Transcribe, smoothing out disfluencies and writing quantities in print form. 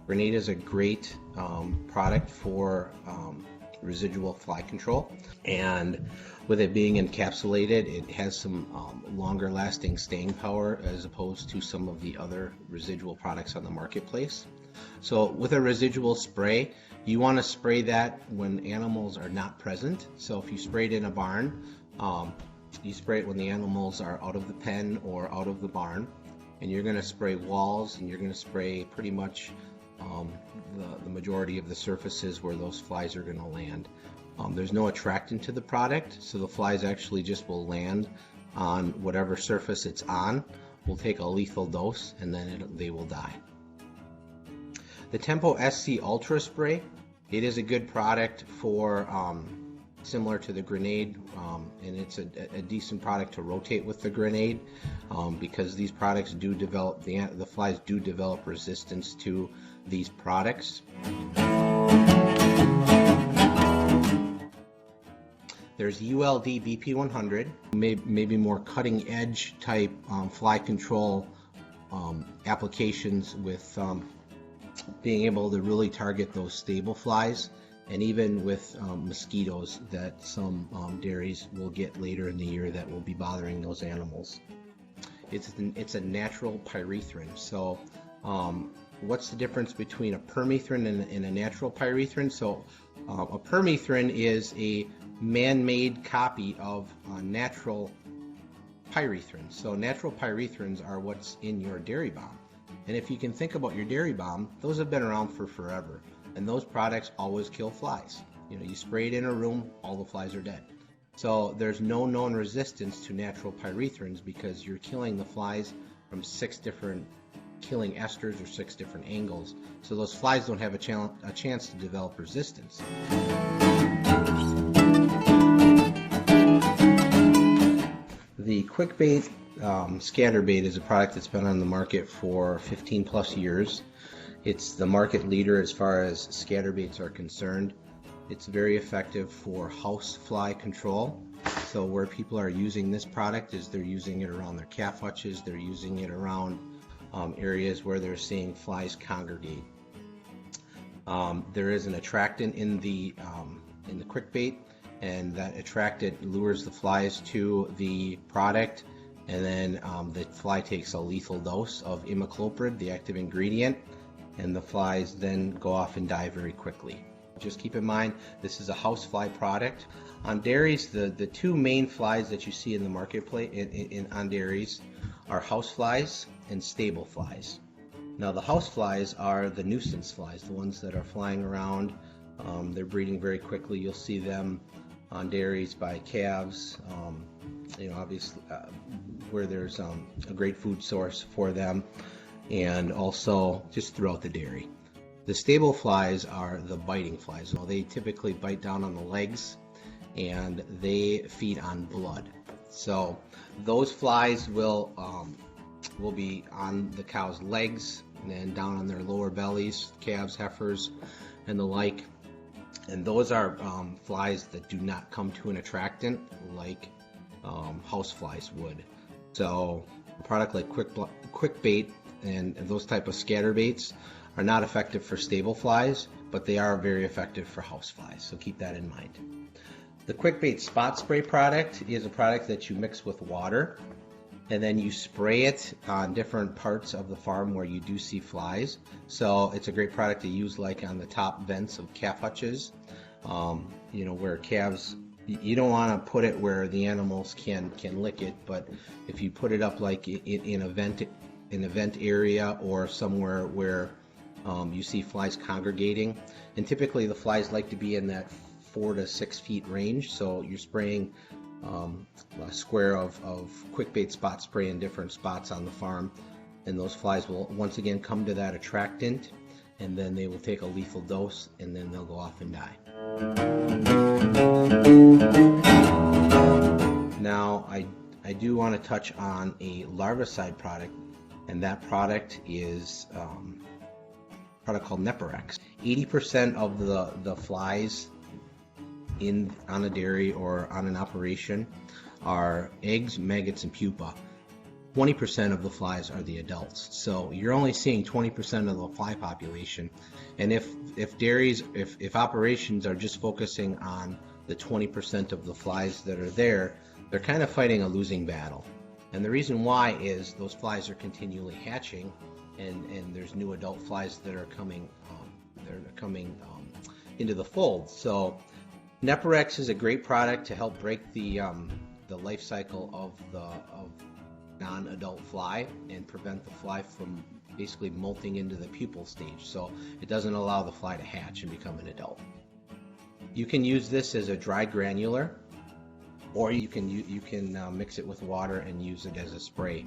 Grenade is a great product for residual fly control, and with it being encapsulated, it has some longer lasting staying power as opposed to some of the other residual products on the marketplace. So with a residual spray, you want to spray that when animals are not present. So if you spray it in a barn, you spray it when the animals are out of the pen or out of the barn, and you're going to spray walls, and you're going to spray pretty much the majority of the surfaces where those flies are going to land. There's no attractant to the product, so the flies actually just will land on whatever surface it's on, will take a lethal dose, and then they will die. The Tempo SC Ultra Spray, it is a good product for similar to the Grenade, and it's a decent product to rotate with the Grenade, because these products do develop, the flies do develop resistance to these products. There's ULD BP100, maybe more cutting edge type fly control applications with being able to really target those stable flies, and even with mosquitoes that some dairies will get later in the year that will be bothering those animals. It's a natural pyrethrin. So what's the difference between a permethrin and a natural pyrethrin? So a permethrin is a man-made copy of natural pyrethrin. So natural pyrethrins are what's in your dairy bomb. And if you can think about your dairy bomb, those have been around for forever. And those products always kill flies. You know, you spray it in a room, all the flies are dead. So there's no known resistance to natural pyrethrins because you're killing the flies from 6 different killing esters or 6 different angles. So those flies don't have a chance to develop resistance. The QuickBait Scatterbait is a product that's been on the market for 15 plus years. It's the market leader as far as scatterbaits are concerned. It's very effective for house fly control. So where people are using this product is they're using it around their calf hutches, they're using it around areas where they're seeing flies congregate. There is an attractant in the QuickBait, and that attractant lures the flies to the product, and then the fly takes a lethal dose of imidacloprid, the active ingredient, and the flies then go off and die very quickly. Just keep in mind, this is a housefly product. On dairies, the 2 main flies that you see in the marketplace on dairies are houseflies and stable flies. Now the houseflies are the nuisance flies, the ones that are flying around. They're breeding very quickly. You'll see them on dairies by calves, you know, obviously where there's a great food source for them, and also just throughout the dairy. The stable flies are the biting flies. Well, they typically bite down on the legs, and they feed on blood. So those flies will be on the cow's legs and then down on their lower bellies, calves, heifers, and the like. And those are flies that do not come to an attractant like house flies would. So a product like QuickBait and those type of scatterbaits are not effective for stable flies, but they are very effective for house flies, so keep that in mind. The QuickBait Spot Spray product is a product that you mix with water, and then you spray it on different parts of the farm where you do see flies. So it's a great product to use like on the top vents of calf hutches, you know, where calves, you don't want to put it where the animals can lick it, but if you put it up like in a vent area or somewhere where you see flies congregating, and typically the flies like to be in that 4 to 6 feet range, so you're spraying a square of QuickBait Spot Spray in different spots on the farm, and those flies will once again come to that attractant, and then they will take a lethal dose, and then they'll go off and die. Now I do want to touch on a larvicide product, and that product is a product called Neparex. 80% of the flies on a dairy or on an operation are eggs, maggots, and pupa. 20% of the flies are the adults. So you're only seeing 20% of the fly population. And if operations are just focusing on the 20% of the flies that are there, they're kind of fighting a losing battle. And the reason why is those flies are continually hatching, and there's new adult flies that are coming into the fold. So Neparex is a great product to help break the life cycle of non-adult fly and prevent the fly from basically molting into the pupal stage. So it doesn't allow the fly to hatch and become an adult. You can use this as a dry granular, or you can mix it with water and use it as a spray.